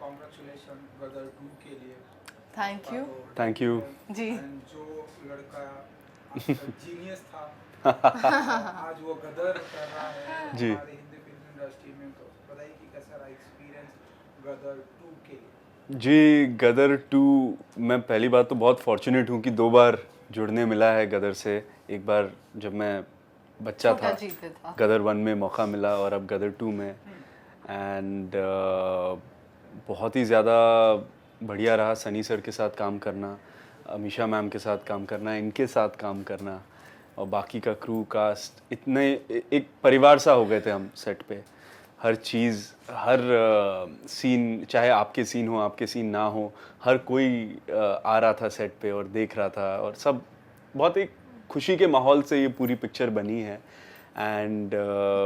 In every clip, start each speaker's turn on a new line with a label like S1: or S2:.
S1: Congratulation गदर 2 के लिए।
S2: Thank you.
S3: Thank you
S2: ji.
S1: And जो लड़का आपका जीनियस था आज वो गदर कर रहा है
S3: जी।
S1: हमारे हिंदी फिल्म इंडस्ट्री में, तो बताइए कि कैसा रहा एक्सपीरियंस गदर 2 के लिए।
S3: जी, गदर 2 मैं पहली बात तो बहुत फॉर्चुनेट हूँ कि 2 बार जुड़ने मिला है गदर से। एक बार जब मैं बच्चा
S2: छोटा
S3: था,
S2: जी पे था।
S3: गदर 1 में मौका मिला और अब गदर 2 में। एंड बहुत ही ज़्यादा बढ़िया रहा सनी सर के साथ काम करना, अमीषा मैम के साथ काम करना, इनके साथ काम करना और बाकी का क्रू कास्ट, इतने एक परिवार सा हो गए थे हम सेट पे। हर चीज़, हर सीन, चाहे आपके सीन हो आपके सीन ना हो, हर कोई आ रहा था सेट पे और देख रहा था और सब बहुत एक खुशी के माहौल से ये पूरी पिक्चर बनी है। एंड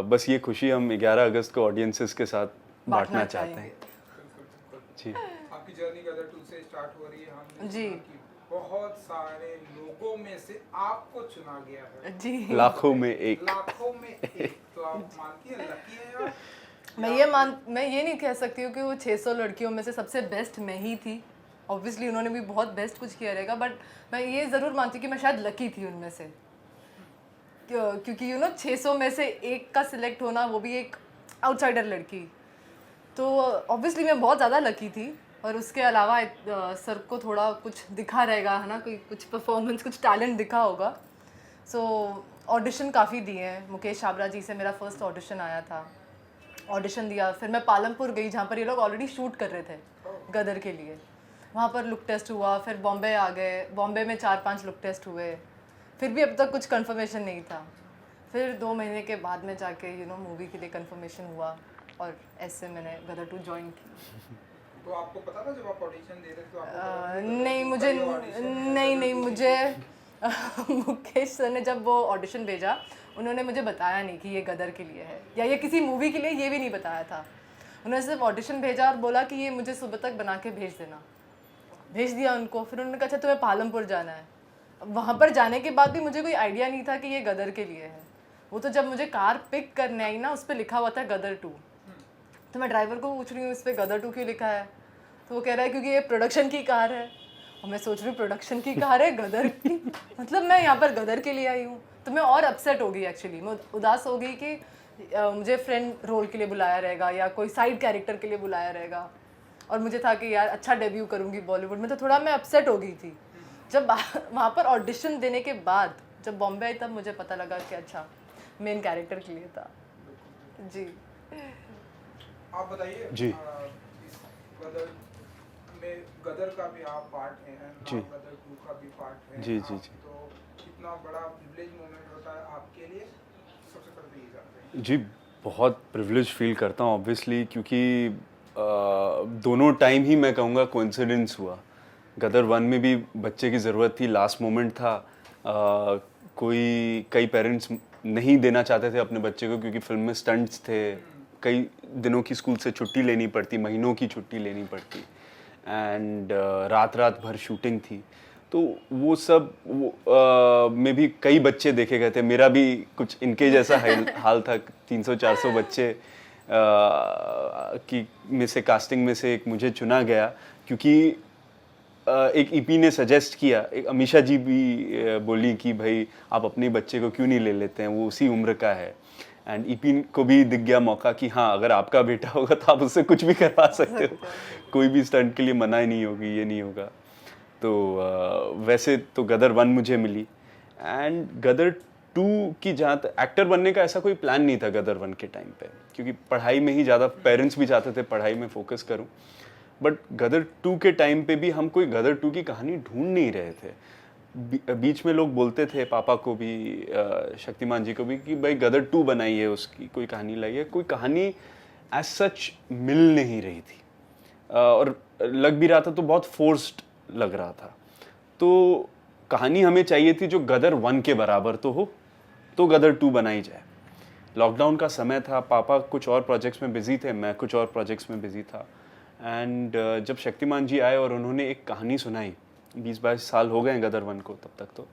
S3: बस ये खुशी हम 11 अगस्त को ऑडियंसेस के साथ बांटना चाहते हैं।
S1: बिल्कुल बिल्कुल।
S3: जी।
S1: आपकी जर्नी गदर 2 से स्टार्ट हो रही है, हमने
S2: जी।
S1: सुना कि बहुत सारे लोगों में से आपको चुना गया है।
S2: जी।
S3: लाखों में एक।
S1: लाखों में एक, तो आप मानती हैं लकी है आप?
S2: मैं ये नहीं कह सकती हूँ कि वो 600 लड़कियों में से सबसे बेस्ट मैं ही थी। ऑब्वियसली उन्होंने भी बहुत बेस्ट कुछ किया रहेगा, बट मैं ये ज़रूर मानती हूँ कि मैं शायद लकी थी उनमें से। क्योंकि 600 में से एक का सिलेक्ट होना, वो भी एक आउटसाइडर लड़की, तो ऑब्वियसली मैं बहुत ज़्यादा लकी थी। और उसके अलावा सर को थोड़ा कुछ दिखा रहेगा, है ना, कोई कुछ परफॉर्मेंस, कुछ टैलेंट दिखा होगा। सो ऑडिशन काफ़ी दिए हैं। मुकेश छाबड़ा जी से मेरा फर्स्ट ऑडिशन आया था, ऑडिशन दिया। फिर मैं पालमपुर गई जहाँ पर ये लोग ऑलरेडी शूट कर रहे थे गदर के लिए, वहाँ पर लुक टेस्ट हुआ। फिर बॉम्बे आ गए, बॉम्बे में 4-5 लुक टेस्ट हुए, फिर भी अब तक कुछ कंफर्मेशन नहीं था। फिर 2 महीने के बाद में जाके मूवी के लिए कंफर्मेशन हुआ और ऐसे मैंने गदर 2 ज्वाइन की।
S1: तो आपको पता था जब आप ऑडिशन दे रहे थे तो आपको पता था कि गदर
S2: नहीं
S1: 2
S2: मुझे
S1: का ये audition है,
S2: नहीं
S1: गदर
S2: नहीं
S1: 2 की
S2: मुझे मुकेश सर ने जब वो ऑडिशन भेजा, उन्होंने मुझे बताया नहीं कि ये गदर के लिए है या ये किसी मूवी के लिए, ये भी नहीं बताया था। उन्होंने सिर्फ ऑडिशन भेजा और बोला कि ये मुझे सुबह तक बना के भेज देना। भेज दिया उनको। फिर उन्होंने कहा अच्छा तुम्हें पालमपुर जाना है। अब वहाँ पर जाने के बाद भी मुझे कोई आइडिया नहीं था कि ये गदर के लिए है। वो तो जब मुझे कार पिक करने आई ना, उस पर लिखा हुआ था गदर 2। तो मैं ड्राइवर को पूछ रही हूँ इस पर गदर 2 क्यों लिखा है, तो वो कह रहा है क्योंकि ये प्रोडक्शन की कार है। और मैं सोच रही हूँ प्रोडक्शन की कार है गदर की, मतलब मैं यहाँ पर गदर के लिए आई हूँ। तो मैं और अपसेट हो गई एक्चुअली, मैं उदास हो गई कि मुझे फ्रेंड रोल के लिए बुलाया रहेगा या कोई साइड कैरेक्टर के लिए बुलाया रहेगा। और मुझे था कि यार अच्छा डेब्यू करूँगी बॉलीवुड में, तो थोड़ा मैं अपसेट हो गई थी। जब वहाँ पर ऑडिशन देने के बाद जब बॉम्बे आई, तब मुझे पता लगा कि अच्छा मेन कैरेक्टर के लिए था। जी।
S1: आप बताइए
S3: जी।
S1: इस गदर में गदर का भी आप पार्ट हैं and
S3: जी।
S1: now गदर 2 का भी पार्ट है
S3: जी, जी,
S1: आप,
S3: जी।
S1: तो कितना बड़ा प्रिविलेज मोमेंट होता है आपके लिए, सबसे पहले ये जानते हैं।
S3: जी, बहुत प्रिविलेज फील करता हूँ ऑब्वियसली, क्योंकि दोनों टाइम ही मैं कहूँगा कोइंसिडेंस हुआ। गदर 1 में भी बच्चे की ज़रूरत थी, लास्ट मोमेंट था। कई पेरेंट्स नहीं देना चाहते थे अपने बच्चे को क्योंकि फिल्म में स्टंट्स थे, कई दिनों की स्कूल से छुट्टी लेनी पड़ती, महीनों की छुट्टी लेनी पड़ती, एंड रात भर शूटिंग थी। तो वो सब में भी कई बच्चे देखे गए थे, मेरा भी कुछ इनके जैसा हाल था। 300-400 बच्चे की में से, कास्टिंग में से एक मुझे चुना गया क्योंकि एक ईपी ने सजेस्ट किया, एक अमीषा जी भी बोली कि भाई आप अपने बच्चे को क्यों नहीं ले लेते हैं, वो उसी उम्र का है। एंड ईपी को भी दिख गया मौका कि हाँ अगर आपका बेटा होगा तो आप उससे कुछ भी करवा सकते हो, कोई भी स्टंट के लिए मनाही नहीं होगी, ये नहीं होगा। तो वैसे तो गदर 1 मुझे मिली, एंड गदर 2 की जहाँ तक एक्टर बनने का ऐसा कोई प्लान नहीं था गदर 1 के टाइम पे, क्योंकि पढ़ाई में ही ज़्यादा, पेरेंट्स भी चाहते थे पढ़ाई में फोकस करूँ। बट गदर 2 के टाइम पे भी हम कोई गदर 2 की कहानी ढूंढ नहीं रहे थे। बीच में लोग बोलते थे, पापा को भी, शक्तिमान जी को भी, कि भाई गदर 2 बनाइए, उसकी कोई कहानी लाइए। कोई कहानी एज सच मिल नहीं रही थी, और लग भी रहा था तो बहुत फोर्स्ड लग रहा था। तो कहानी हमें चाहिए थी जो गदर 1 के बराबर तो हो, तो गदर 2 बनाई जाए। लॉकडाउन का समय था, पापा कुछ और प्रोजेक्ट्स में बिजी थे, मैं कुछ और प्रोजेक्ट्स में बिजी था। एंड जब शक्तिमान जी आए और उन्होंने एक कहानी सुनाई, 20-22 साल हो गए गदर 1 को तब तक तो,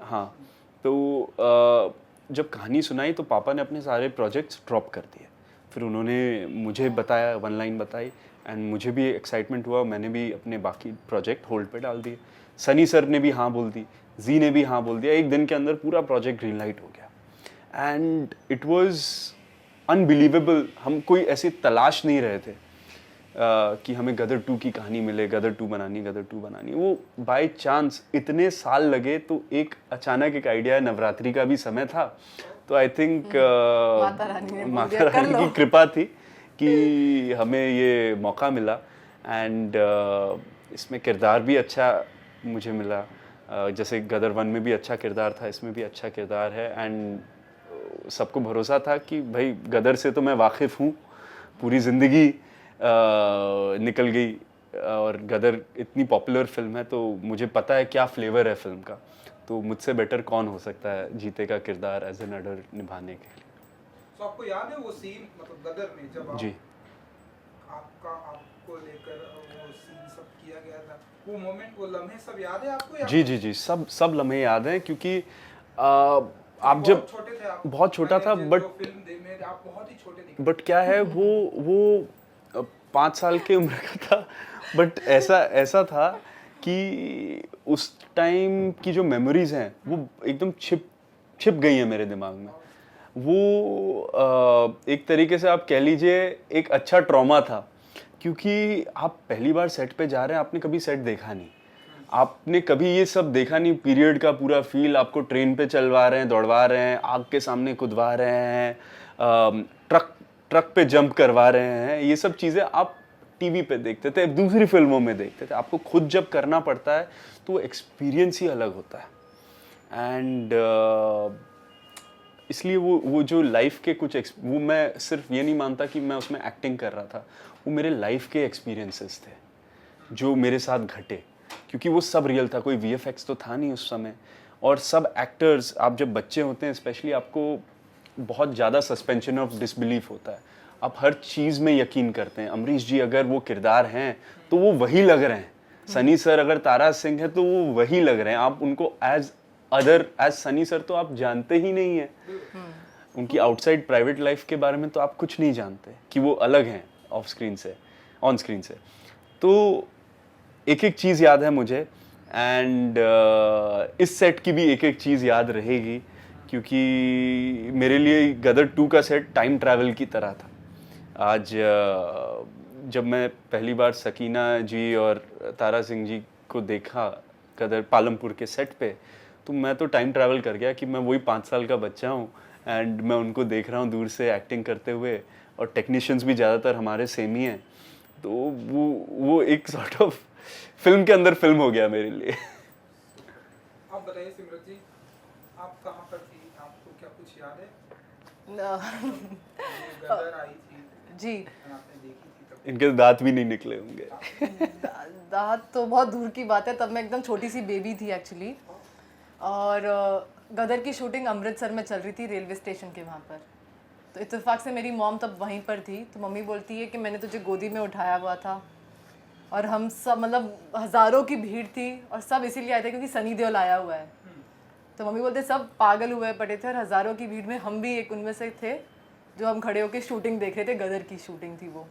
S3: हाँ, तो जब कहानी सुनाई तो पापा ने अपने सारे प्रोजेक्ट्स ड्रॉप कर दिए। फिर उन्होंने मुझे बताया, 1 लाइन बताई एंड मुझे भी एक्साइटमेंट हुआ, मैंने भी अपने बाकी प्रोजेक्ट होल्ड पे डाल दिए। सनी सर ने भी हाँ बोल दी, जी ने भी हाँ बोल दिया, एक दिन के अंदर पूरा प्रोजेक्ट ग्रीन लाइट हो गया एंड इट वाज अनबिलीवेबल। हम कोई ऐसी तलाश नहीं रहे थे कि हमें गदर 2 की कहानी मिले, गदर 2 बनानी। वो बाय चांस इतने साल लगे, तो एक अचानक एक आइडिया, नवरात्रि का भी समय था, तो आई थिंक माता रानी की कृपा थी कि हमें ये मौका मिला एंड इसमें किरदार भी अच्छा मुझे मिला। जैसे गदर 1 में भी अच्छा किरदार था, इसमें भी अच्छा किरदार है एंड सबको भरोसा था कि भाई गदर से तो मैं वाकिफ़ हूँ, पूरी ज़िंदगी निकल गई और गदर इतनी पॉपुलर फिल्म है तो मुझे पता है क्या फ्लेवर है फिल्म का, तो मुझसे बेटर कौन हो सकता है जीते का किरदार एज एन अडर निभाने के लिए।
S1: तो आपको याद है वो सीन, मतलब गदर में जब
S3: जी
S1: आपको लेकर वो सीन सब किया गया था, वो मोमेंट, वो लम्हे सब याद है आपको?
S3: जी सब लम्हे याद हैं, क्योंकि आप जब
S1: छोटे थे, आप
S3: बहुत छोटा था, बट
S1: आप बहुत ही छोटे थे,
S3: बट क्या है वो 5 साल की उम्र का था, बट ऐसा था कि उस टाइम की जो मेमोरीज हैं वो एकदम छिप गई हैं मेरे दिमाग में। वो एक तरीके से आप कह लीजिए एक अच्छा ट्रॉमा था, क्योंकि आप पहली बार सेट पे जा रहे हैं, आपने कभी सेट देखा नहीं, आपने कभी ये सब देखा नहीं, पीरियड का पूरा फील, आपको ट्रेन पे चलवा रहे हैं, दौड़वा रहे हैं, आग के सामने कुदवा रहे हैं, ट्रक पे जंप करवा रहे हैं, ये सब चीज़ें आप टीवी पे देखते थे, दूसरी फिल्मों में देखते थे। आपको खुद जब करना पड़ता है तो वो एक्सपीरियंस ही अलग होता है एंड इसलिए वो जो लाइफ के वो मैं सिर्फ ये नहीं मानता कि मैं उसमें एक्टिंग कर रहा था, वो मेरे लाइफ के एक्सपीरियंसेस थे जो मेरे साथ घटे, क्योंकि वो सब रियल था, कोई VFX तो था नहीं उस समय। और सब एक्टर्स, आप जब बच्चे होते हैं स्पेशली, आपको बहुत ज़्यादा सस्पेंशन ऑफ डिसबिलीफ होता है, आप हर चीज़ में यकीन करते हैं। अमरीश जी अगर वो किरदार हैं तो वो वही लग रहे हैं, सनी सर अगर तारा सिंह है तो वो वही लग रहे हैं, आप उनको एज सनी सर तो आप जानते ही नहीं हैं, उनकी आउटसाइड प्राइवेट लाइफ के बारे में तो आप कुछ नहीं जानते कि वो अलग हैं ऑफ स्क्रीन से, ऑन स्क्रीन से। तो एक एक चीज़ याद है मुझे एंड इस सेट की भी एक एक चीज़ याद रहेगी, क्योंकि मेरे लिए गदर 2 का सेट टाइम ट्रैवल की तरह था। आज जब मैं पहली बार सकीना जी और तारा सिंह जी को देखा गदर पालमपुर के सेट पे, तो मैं तो टाइम ट्रैवल कर गया कि मैं वही 5 साल का बच्चा हूँ एंड मैं उनको देख रहा हूँ दूर से एक्टिंग करते हुए, और टेक्नीशियंस भी ज़्यादातर हमारे सेम ही हैं, तो वो एक सॉर्ट ऑफ फिल्म के अंदर फिल्म हो गया मेरे लिए।
S1: आप बताइए सिमरत जी, आप कहाँ पर थी, आपको क्या कुछ याद है? गदर आई थी
S2: जी,
S1: आपने देखी थी तब?
S3: इनके दांत भी नहीं निकले होंगे।
S2: दांत तो बहुत दूर की बात है, तब मैं एकदम छोटी सी बेबी थी एक्चुअली। और गदर की शूटिंग अमृतसर में चल रही थी, रेलवे स्टेशन के वहाँ पर। तो इत्तेफाक से मेरी मॉम तब वहीं पर थी, तो मम्मी बोलती है कि मैंने तुझे गोदी में उठाया हुआ था, और हम सब, मतलब हज़ारों की भीड़ थी, और सब इसीलिए आए थे क्योंकि सनी देओल आया हुआ है। तो मम्मी बोलते सब पागल हुए पड़े थे, और हज़ारों की भीड़ में हम भी एक उनमें से थे जो हम खड़े होकर शूटिंग देख रहे थे, गदर की शूटिंग थी वो।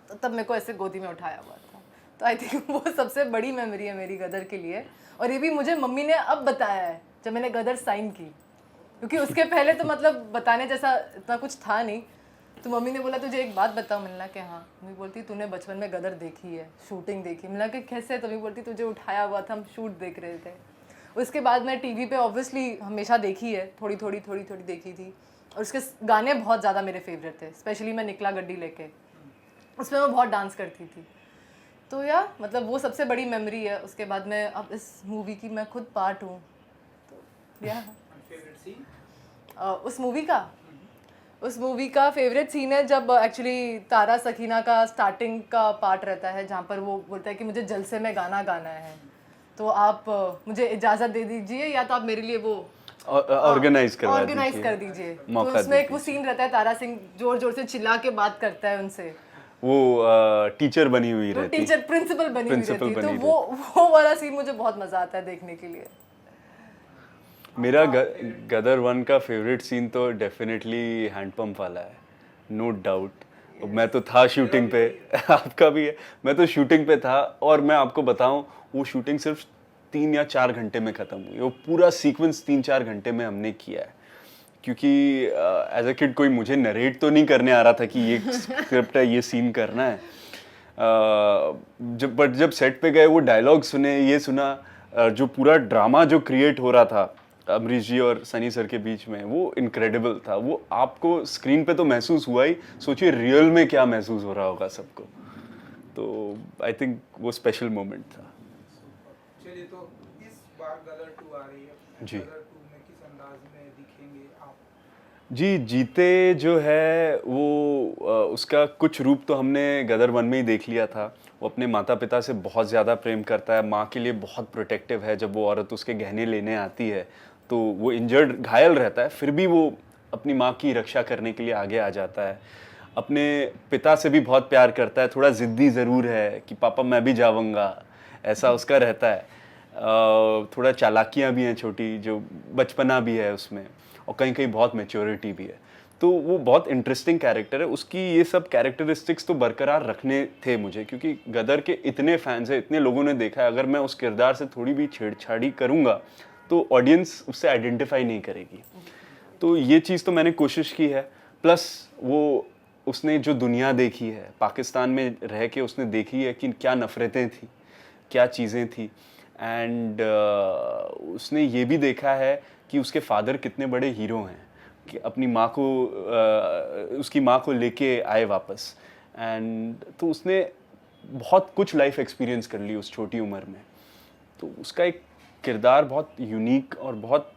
S2: तो तब मेरे को ऐसे गोदी में उठाया हुआ था। तो आई थिंक वो सबसे बड़ी मेमोरी है मेरी गदर के लिए, और ये भी मुझे मम्मी ने अब बताया है जब मैंने गदर साइन की, क्योंकि उसके पहले तो मतलब बताने जैसा इतना कुछ था नहीं। तो मम्मी ने बोला तुझे एक बात बताओ, मिलना कि हाँ। मम्मी बोलती तूने बचपन में गदर देखी है, शूटिंग देखी? मिलना कि कैसे? तो मम्मी बोलती तुझे उठाया हुआ था, हम शूट देख रहे थे। उसके बाद मैं टीवी पे ऑब्वियसली हमेशा देखी है, थोड़ी थोड़ी देखी थी, और उसके गाने बहुत ज़्यादा मेरे फेवरेट थे, स्पेशली मैं निकला गड्डी लेके, उसमें मैं बहुत डांस करती थी। तो या मतलब वो सबसे बड़ी मेमोरी है। उसके बाद मैं अब इस मूवी की मैं खुद पार्ट हूँ, तो या
S1: फेवरेट सीन
S2: उस मूवी का फेवरेट सीन है जब एक्चुअली तारा सकीना का स्टार्टिंग का पार्ट रहता है, जहाँ पर वो बोलता है कि मुझे जलसे में गाना गाना है, तो आप मुझे इजाज़त दे दीजिए, या तो आप मेरे लिए वो
S3: ऑर्गेनाइज
S2: कर दीजिए। तो उसमें एक वो सीन रहता है, तारा सिंह जोर जोर से चिल्ला के बात करता है उनसे,
S3: वो टीचर बनी हुई रहती,
S2: टीचर प्रिंसिपल बनी हुई रहती, तो वो वाला सीन मुझे बहुत मजा आता है देखने के लिए।
S3: मेरा गदर 1 का फेवरेट सीन तो डेफिनेटली हैंडपंप वाला है, नो डाउट। मैं तो था शूटिंग पे आपका भी है, मैं तो शूटिंग पे था और मैं आपको बताऊं वो शूटिंग सिर्फ 3 या 4 घंटे में ख़त्म हुई। वो पूरा सीक्वेंस 3-4 घंटे में हमने किया है, क्योंकि एज अ किड कोई मुझे नरेट तो नहीं करने आ रहा था कि ये स्क्रिप्ट है, ये सीन करना है। जब सेट पे गए वो डायलॉग सुने, ये सुना, जो पूरा ड्रामा जो क्रिएट हो रहा था अमरीश जी और सनी सर के बीच में, वो इनक्रेडिबल था। वो आपको स्क्रीन पे तो महसूस हुआ ही, सोचिए रियल में क्या महसूस हो रहा होगा सबको। तो आई थिंक वो स्पेशल मोमेंट था।
S1: चलिए, तो इस बार गदर 2 आ रही है
S3: जी।
S1: गदर 2 में किस अंदाज में दिखेंगे आप?
S3: जी, जीते जो है वो उसका कुछ रूप तो हमने गदर 1 में ही देख लिया था। वो अपने माता पिता से बहुत ज़्यादा प्रेम करता है, माँ के लिए बहुत प्रोटेक्टिव है। जब वो औरत उसके गहने लेने आती है तो वो इंजर्ड, घायल रहता है, फिर भी वो अपनी माँ की रक्षा करने के लिए आगे आ जाता है। अपने पिता से भी बहुत प्यार करता है, थोड़ा ज़िद्दी ज़रूर है कि पापा मैं भी जाऊँगा, ऐसा उसका रहता है। थोड़ा चालाकियाँ भी हैं छोटी, जो बचपना भी है उसमें, और कहीं कहीं बहुत मैच्योरिटी भी है। तो वो बहुत इंटरेस्टिंग कैरेक्टर है। उसकी ये सब कैरेक्टरिस्टिक्स तो बरकरार रखने थे मुझे, क्योंकि गदर के इतने फैंस हैं, इतने लोगों ने देखा है। अगर मैं उस किरदार से थोड़ी भी छेड़छाड़ी करूँगा तो ऑडियंस उससे आइडेंटिफाई नहीं करेगी। तो ये चीज़ तो मैंने कोशिश की है। प्लस वो उसने जो दुनिया देखी है, पाकिस्तान में रह के उसने देखी है कि क्या नफ़रतें थी, क्या चीज़ें थी। एंड उसने ये भी देखा है कि उसके फादर कितने बड़े हीरो हैं, कि अपनी माँ को उसकी माँ को लेके आए वापस। एंड तो उसने बहुत कुछ लाइफ एक्सपीरियंस कर ली उस छोटी उम्र में। तो उसका एक किरदार बहुत यूनिक और बहुत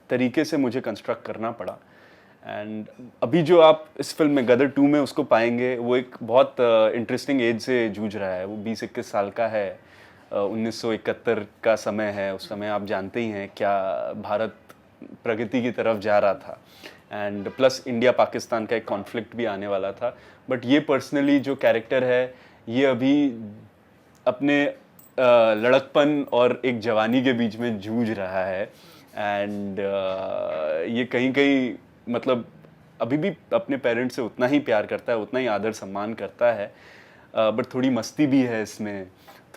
S3: तरीके से मुझे कंस्ट्रक्ट करना पड़ा। एंड अभी जो आप इस फिल्म में गदर 2 में उसको पाएंगे, वो एक बहुत इंटरेस्टिंग एज से जूझ रहा है। वो 20-21 साल का है। 1971 का समय है। उस समय आप जानते ही हैं क्या भारत प्रगति की तरफ जा रहा था। एंड प्लस इंडिया पाकिस्तान का एक कॉन्फ्लिक्ट भी आने वाला था। बट ये पर्सनली जो कैरेक्टर है, ये अभी अपने लड़कपन और एक जवानी के बीच में जूझ रहा है। एंड ये कहीं कहीं मतलब अभी भी अपने पेरेंट्स से उतना ही प्यार करता है, उतना ही आदर सम्मान करता है। बट थोड़ी मस्ती भी है इसमें,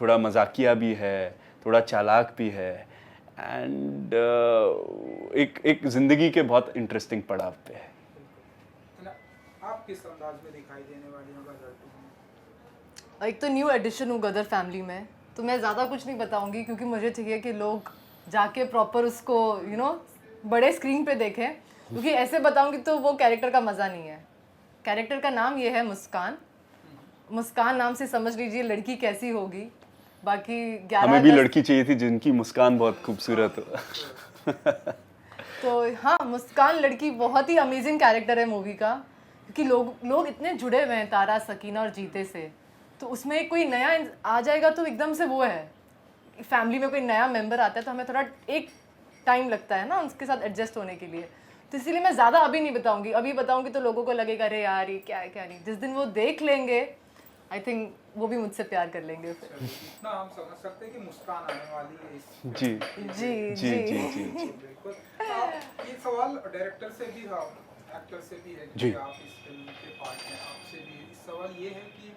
S3: थोड़ा मजाकिया भी है, थोड़ा चालाक भी है। एंड एक ज़िंदगी के बहुत इंटरेस्टिंग पड़ाव पे है।
S1: है ना? आप किस अंदाज में दिखाई देने वाली हैं गदर 2 में?
S2: एक तो न्यू एडिशन हूँ गदर फैमिली में, तो मैं ज़्यादा कुछ नहीं बताऊंगी, क्योंकि मुझे चाहिए कि लोग जाके प्रॉपर उसको बड़े स्क्रीन पे देखें। क्योंकि ऐसे बताऊंगी तो वो कैरेक्टर का मज़ा नहीं है। कैरेक्टर का नाम ये है मुस्कान। मुस्कान नाम से समझ लीजिए लड़की कैसी होगी। बाकी 11
S3: हमें भी
S2: अगस्त
S3: लड़की चाहिए थी जिनकी मुस्कान बहुत खूबसूरत हो।
S2: तो हाँ, मुस्कान लड़की बहुत ही अमेजिंग कैरेक्टर है मूवी का, क्योंकि लोग इतने जुड़े हुए हैं तारा, सकीना और जीते से। तो उसमें कोई नया आ जाएगा तो एकदम से वो है, फैमिली में कोई नया मेंबर आता है तो हमें थोड़ा एक टाइम लगता है ना उसके साथ एडजस्ट होने के लिए। तो इसीलिए मैं ज़्यादा अभी नहीं बताऊंगी। अभी बताऊंगी तो लोगों को लगेगा अरे यार ये क्या है क्या नहीं। जिस दिन वो देख लेंगे आई थिंक वो भी मुझसे प्यार कर लेंगे फिर।
S1: इतना हम समझ सकते हैं कि मुस्कान आने वाली है इस
S3: जी
S2: जी
S3: जी जी जी जी।
S1: बिल्कुल। ये सवाल डायरेक्टर से भी था, एक्टर से भी है
S3: जी।
S1: कि आप इस फिल्म के पार्ट में, आपसे भी सवाल ये है कि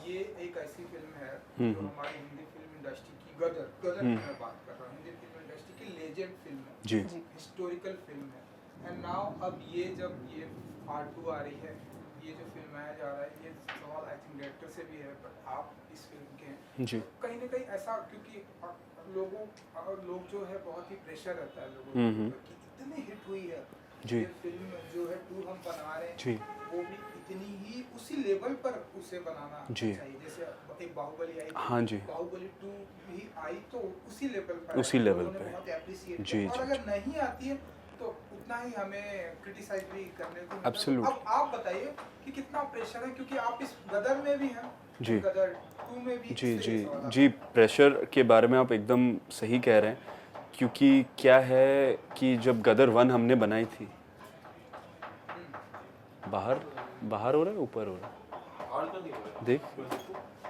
S1: ये एक ऐसी फिल्म है जो हमारी हिंदी फिल्म इंडस्ट्री की गदर की मैं बात कर रहा हूँ, हिंदी फिल्म इंडस्ट्री की लेजेंड फिल्म है,
S3: जी
S1: हिस्टोरिकल फिल्म है। एंड नाउ अब ये जब ये पार्ट 2 आ रही है, ये जो फिल्माया जा रहा है, ये सवाल आई थिंक डायरेक्टर से भी है, बट आप इस फिल्म के हैं
S3: जी।
S1: तो कहीं ना कहीं ऐसा, क्योंकि लोग जो है बहुत ही प्रेशर रहता है लोगों के ऊपर कि इतनी हिट हुई है
S3: जी।
S1: ये फिल्म जो है 2 हम बना रहे हैं,
S3: जी।
S1: वो भी इतनी ही उसी लेवल पर उसे बनाना
S3: जी।
S1: चाहिए जैसे एक बाहुबली आई,
S3: हाँ जी।
S1: बाहुबली 2 भी आई तो उसी लेवल पर
S3: उसी
S1: है,
S3: लेवल
S1: लोगों ने
S3: पे।
S1: बहुत एप्रिशिएट
S3: जी,
S1: किया, और
S3: जी,
S1: अगर नहीं आती है तो उतना ही हमें क्रिटिसाइज भी करने को मिलता है।
S3: Absolute.
S1: अब आप बताइए कि कितना प्रेशर है, क्योंकि आप इस गदर में भी हैं,
S3: जी।
S1: गदर 2 में भी
S3: जी
S1: इसलिए
S3: जी
S1: ये सवाल
S3: जी। प्रेशर के बारे में आप एकदम सही कह रहे हैं, क्योंकि क्या है कि जब गदर 1 हमने बनाई थी, बाहर हो रहा है, ऊपर हो रहा है, देख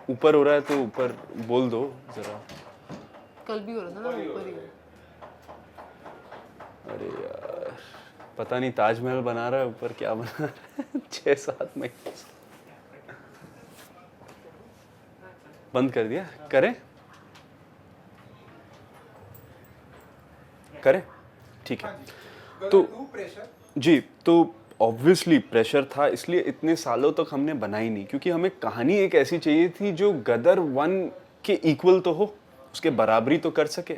S3: ऊपर हो रहा है तो ऊपर बोल दो जरा।
S2: कल भी हो रहा था ना ऊपर ही।
S3: अरे यार पता नहीं ताजमहल बना रहा है ऊपर, क्या बना रहा है। 6-7 महीने से। बंद कर दिया, करें करें ठीक है।
S1: गदर
S3: तो
S1: 2 प्रेशर
S3: जी, तो ऑब्वियसली प्रेशर था, इसलिए इतने सालों तक हमने बनाई नहीं, क्योंकि हमें कहानी एक ऐसी चाहिए थी जो गदर 1 के इक्वल तो हो, उसके बराबरी तो कर सके।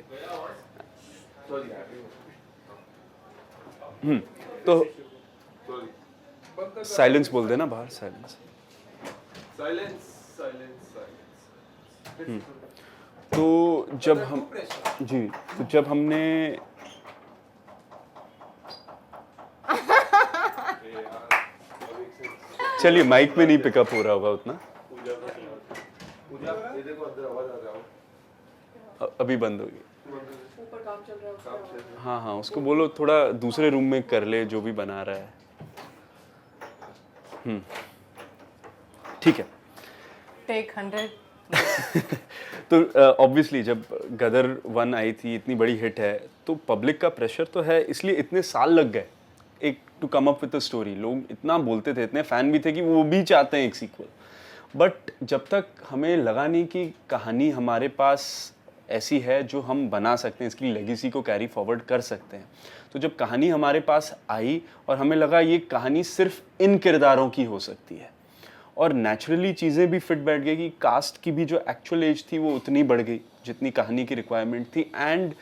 S3: तो साइलेंस बोल देना बाहर, साइलेंस। तो जब हम
S1: प्रेशर
S3: जी, तो जब हमने चलिए माइक में नहीं पिकअप हो रहा होगा उतना, अभी बंद होगी।
S2: ऊपर काम चल रहा है।
S3: हाँ हाँ, उसको बोलो थोड़ा दूसरे रूम में कर ले जो भी बना रहा है। ठीक है।
S2: टेक 100।
S3: तो ऑब्वियसली जब गदर 1 आई थी, इतनी बड़ी हिट है, तो पब्लिक का प्रेशर तो है, इसलिए इतने साल लग गए एक to come up with a story. लोग इतना बोलते थे, इतने फैन भी थे कि वो भी चाहते हैं एक सीक्वल, बट जब तक हमें लगा नहीं कि कहानी हमारे पास ऐसी है जो हम बना सकते हैं, इसकी लेगेसी को कैरी फॉरवर्ड कर सकते हैं, तो जब कहानी हमारे पास आई और हमें लगा ये कहानी सिर्फ इन किरदारों की हो सकती है, और नेचुरली चीज़ें भी फिट बैठ गई कि कास्ट की भी जो एक्चुअल एज थी वो उतनी बढ़ गई जितनी कहानी की रिक्वायरमेंट थी, एंड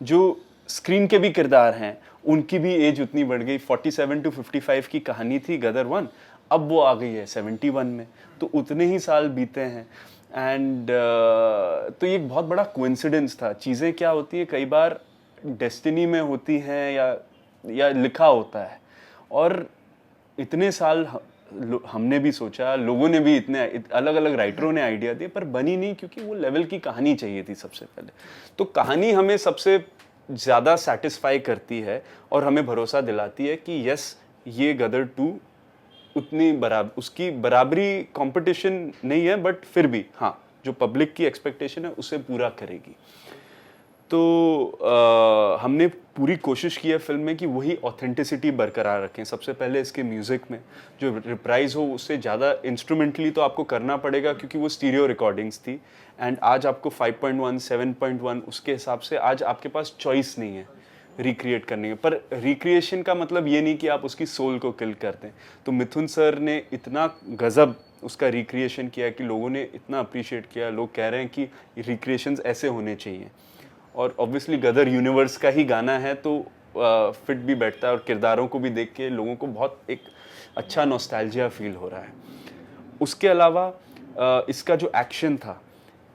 S3: जो स्क्रीन के भी किरदार हैं उनकी भी एज उतनी बढ़ गई। 47 to 55 की कहानी थी गदर 1, अब वो आ गई है 71 में, तो उतने ही साल बीते हैं। एंड तो ये एक बहुत बड़ा कोइंसिडेंस था। चीज़ें क्या होती है, कई बार डेस्टिनी में होती हैं या लिखा होता है, और इतने साल हमने भी सोचा, लोगों ने भी इतने अलग अलग राइटरों ने आइडिया दिए, पर बनी नहीं, क्योंकि वो लेवल की कहानी चाहिए थी सबसे पहले। तो कहानी हमें सबसे ज़्यादा सेटिस्फाई करती है और हमें भरोसा दिलाती है कि यस, ये गदर 2 उतनी उसकी बराबरी कंपटीशन नहीं है, बट फिर भी हाँ, जो पब्लिक की एक्सपेक्टेशन है उसे पूरा करेगी। तो हमने पूरी कोशिश की है फिल्म में कि वही ऑथेंटिसिटी बरकरार रखें। सबसे पहले इसके म्यूज़िक में जो रिप्राइज हो, उससे ज़्यादा इंस्ट्रूमेंटली तो आपको करना पड़ेगा, क्योंकि वो स्टीरियो रिकॉर्डिंग्स थी, एंड आज आपको 5.1, 7.1 उसके हिसाब से आज आपके पास चॉइस नहीं है रिक्रिएट करने की। पर रिक्रिएशन का मतलब ये नहीं कि आप उसकी सोल को किल कर दें। तो मिथुन सर ने इतना गज़ब उसका रिक्रिएशन किया कि लोगों ने इतना अप्रिशिएट किया, लोग कह रहे हैं कि रिक्रिएशंस ऐसे होने चाहिए। और ऑब्वियसली गदर यूनिवर्स का ही गाना है, तो फिट भी बैठता है, और किरदारों को भी देख के लोगों को बहुत एक अच्छा नॉस्टैल्जिया फील हो रहा है। उसके अलावा इसका जो एक्शन था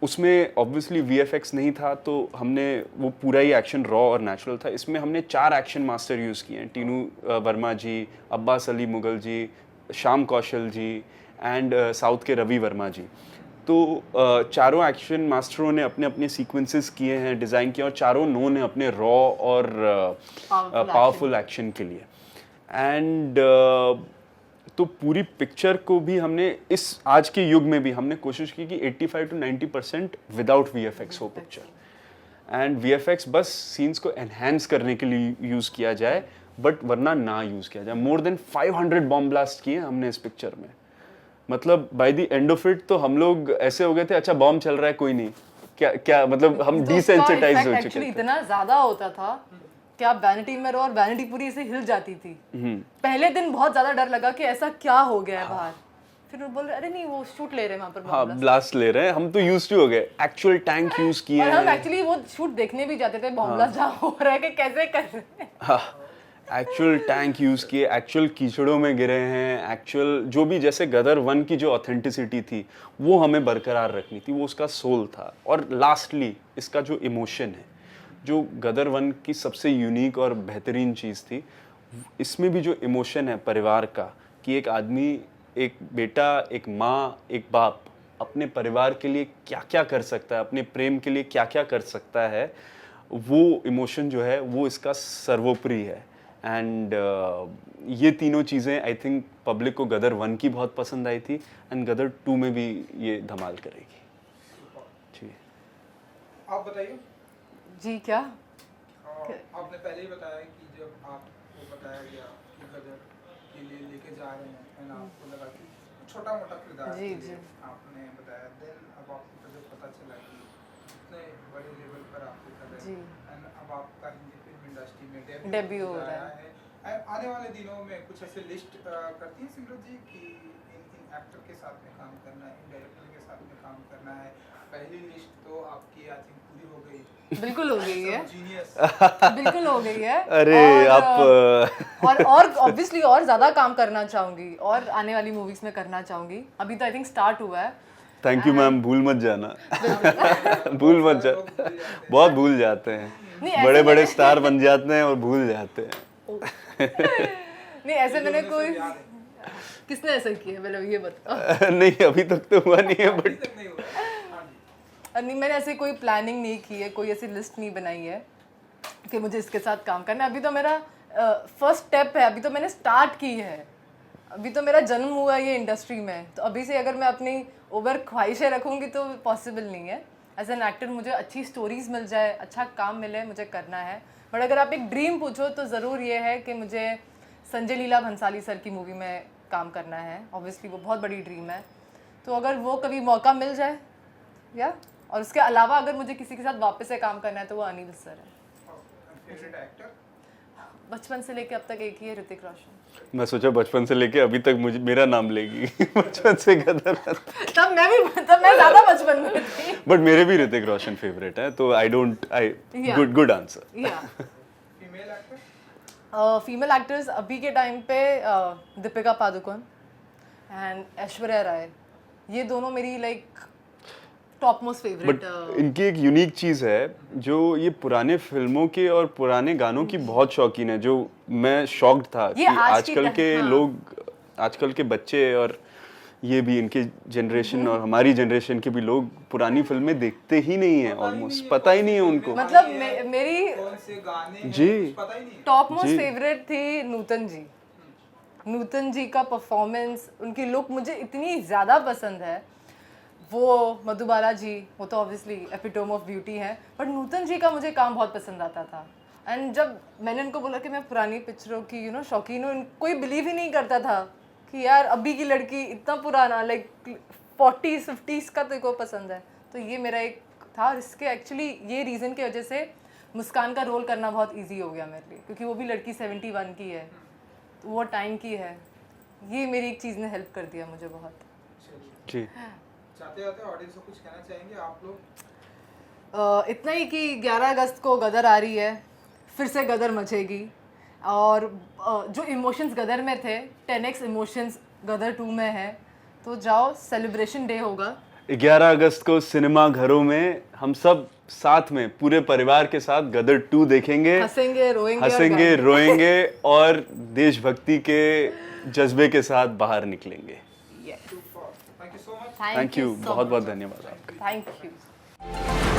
S3: उसमें ऑब्वियसली VFX नहीं था, तो हमने वो पूरा ही एक्शन रॉ और नेचुरल था। इसमें हमने 4 एक्शन मास्टर यूज़ किए हैं, टीनू वर्मा जी, अब्बास अली मुगल जी, श्याम कौशल जी, एंड साउथ के रवि वर्मा जी। तो चारों एक्शन मास्टरों ने अपने अपने सीक्वेंसेस किए हैं, डिज़ाइन किया, और चारों नो ने अपने रॉ और पावरफुल एक्शन के लिए। एंड तो पूरी पिक्चर को भी हमने इस आज के युग में भी हमने कोशिश की कि 85 to 90% विदाउट VFX हो पिक्चर, एंड VFX बस सीन्स को एनहांस करने के लिए यूज़ किया जाए, बट वरना ना यूज़ किया जाए। मोर देन 500 बॉम्ब ब्लास्ट किए हमने इस पिक्चर में। मतलब by the end of it तो हम लोग ऐसे हो गए थे, अच्छा बॉम्ब चल रहा है, कोई नहीं, क्या मतलब हम डिसेंसिटाइज हो चुके थे।
S2: इतना ज़्यादा होता था कि आप वैनिटी में रहो और वैनिटी पूरी ऐसे हिल जाती थी। पहले दिन बहुत ज़्यादा डर लगा कि ऐसा क्या हो गया है बाहर, फिर वो बोल रहे अरे नहीं वो शूट ले रहे हैं वहाँ पर,
S3: हाँ ब्लास्ट ले रहे हैं, हम तो यूज्ड टू हो गए, एक्चुअल टैंक यूज किए
S2: और
S3: हैं।
S2: हम एक्चुअली वो शूट देखने भी जाते थे, बॉम्ब ब्लास्ट जहाँ हो रहा है कि कैसे कर रहे हैं।
S3: हाँ, एक्चुअल टैंक यूज किए, एक्चुअल कीचड़ों में गिरे हैं, एक्चुअल जो भी, जैसे गदर 1 की जो ऑथेंटिसिटी थी वो हमें बरकरार रखनी थी, वो उसका सोल था। और लास्टली इसका जो इमोशन है, जो गदर 1 की सबसे यूनिक और बेहतरीन चीज़ थी, इसमें भी जो इमोशन है परिवार का, कि एक आदमी, एक बेटा, एक माँ, एक बाप अपने परिवार के लिए क्या क्या कर सकता है, अपने प्रेम के लिए क्या क्या कर सकता है, वो इमोशन जो है वो इसका सर्वोपरि है। एंड ये तीनों चीज़ें आई थिंक पब्लिक को गदर 1 की बहुत पसंद आई थी, एंड गदर 2 में भी ये धमाल करेगी। जी
S1: आप बताइए।
S2: जी क्या
S1: आपने पहले ही बताया कि जब आपको बताया गया कि गदर के लिए लेके जा रहे हैं एंड आपको लगा कि छोटा मोटा किरदार
S2: जी,
S1: के लिए
S2: जी।
S1: आपने बताया, देन अब आपको जब पता चला कि इतने बड़े लेवल पर आप कर रहे
S2: जी।
S1: हैं एंड अब आपका हिंदी फिल्म इंडस्ट्री में
S2: Debut
S1: डेब्यू
S2: हो
S1: हो
S2: रहा
S1: रहा है एंड आने वाले दिनों में कुछ ऐसे लिस्ट करती हैं सिमरन जी कि इन एक्टर के साथ में काम करना है, इन डायरेक्टर के साथ में काम करना है? पहली लिस्ट तो आपकी आई थिंक पूरी हो गई,
S2: बिल्कुल हो गई है,
S1: जीनियस।
S2: बिल्कुल हो गई है।
S3: अरे
S2: और,
S3: आप
S2: और ऑब्वियसली और ज़्यादा काम करना चाहूँगी और आने वाली मूवीज़ में करना चाहूँगी। अभी तो आई थिंक स्टार्ट हुआ है।
S3: थैंक यू मैम, भूल मत जाना। भूल मत जा, बहुत भूल जाते
S2: नहीं,
S3: हैं,
S2: ऐसे
S3: बड़े बड़े
S2: मैंने-
S3: स्टार बन जाते हैं और भूल जाते हैं।
S2: नहीं ऐसे मैंने
S1: जो
S2: कोई
S1: उन्हें सब याद
S2: किसने ऐसा किया मतलब ये बताओ।
S3: नहीं अभी तक तो हुआ नहीं है
S1: अभी
S3: बट
S1: तक नहीं हुआ है। हाँ जी।
S2: नहीं मैंने ऐसे कोई प्लानिंग नहीं की है, कोई ऐसी लिस्ट नहीं बनाई है कि मुझे इसके साथ काम करना है। अभी तो मेरा फर्स्ट स्टेप है, अभी तो मैंने स्टार्ट की है, अभी तो मेरा जन्म हुआ है ये इंडस्ट्री में। तो अभी से अगर मैं अपनी ओवर ख्वाहिशें रखूँगी तो पॉसिबल नहीं है। एज एन एक्टर मुझे अच्छी स्टोरीज मिल जाए, अच्छा काम मिले, मुझे करना है। बट अगर आप एक ड्रीम पूछो तो ज़रूर ये है कि मुझे संजय लीला भंसाली सर की मूवी में काम करना है। ऑब्वियसली वो बहुत बड़ी ड्रीम है, तो अगर वो कभी मौका मिल जाए या और उसके अलावा अगर मुझे किसी के साथ वापस से काम करना है तो वो अनिल सर है।
S1: Favourite actor?
S2: बचपन से लेके अब तक एक ही है, ऋतिक रोशन।
S3: मैं सोचा बचपन से लेके अभी तक मुझे मेरा नाम लेगी। बचपन से गदर
S2: तब मैं ज़्यादा बचपन में थी।
S3: बट मेरे भी ऋतिक रोशन फेवरेट है, तो आई
S2: Yeah.
S3: Good answer.
S2: या
S1: फीमेल एक्टर?
S2: फीमेल एक्टर्स अभी के टाइम पे दीपिका पादुकोण एंड ऐश्वर्या राय, ये दोनों मेरी like top most
S3: but
S2: favourite.
S3: इनकी एक यूनिक चीज़ है, जो ये पुराने फिल्मों के और पुराने गानों की बहुत शौकीन है, जो मैं शॉक्ड था कि
S2: ये आज की
S3: आजकल के
S2: हाँ।
S3: लोग, आजकल के बच्चे और ये भी इनके जनरेशन और हमारी जनरेशन के भी लोग पुरानी फिल्में देखते ही नहीं है, ऑलमोस्ट पता ही नहीं है उनको।
S2: मतलब मेरी
S1: कौन से गाने हैं,
S3: जी।
S1: कुछ पता ही नहीं है।
S2: टॉप मोस्ट
S3: जी।
S2: फेवरेट थी नूतन जी। नूतन जी का परफॉर्मेंस, उनकी लुक मुझे इतनी ज़्यादा पसंद है। वो मधुबाला जी, वो तो ऑब्वियसली एपिटोम ऑफ ब्यूटी है, बट नूतन जी का मुझे काम बहुत पसंद आता था। एंड जब मैंने उनको बोला कि मैं पुरानी पिक्चरों की शौकीन हूँ, कोई बिलीव ही नहीं करता था कि यार अभी की लड़की इतना पुराना लाइक 40s 50s का तेरे को पसंद है। तो ये मेरा एक था, और इसके एक्चुअली ये रीज़न की वजह से मुस्कान का रोल करना बहुत ईजी हो गया मेरे लिए, क्योंकि वो भी लड़की 71 की है, तो वो टाइम की है। ये मेरी एक चीज़ ने हेल्प कर दिया मुझे बहुत।
S3: जी,
S1: चाहते जाते ऑडियंस को कुछ कहना चाहेंगे आप लोग?
S2: इतना ही कि 11 अगस्त को गदर आ रही है, फिर से गदर मचेगी, और जो इमोशंस गदर में थे 10x इमोशंस गदर 2 में है। तो जाओ, सेलिब्रेशन डे होगा
S3: 11 अगस्त को सिनेमा घरों में हम सब साथ में पूरे परिवार के साथ गदर 2 देखेंगे,
S2: हंसेंगे रोएंगे और
S3: हंसेंगे
S2: गाएंगे।
S3: रोएंगे और देशभक्ति के जज्बे के साथ बाहर निकलेंगे।
S1: Thank you so much.
S3: Thank you, बहुत बहुत धन्यवाद आपका।
S2: Thank you.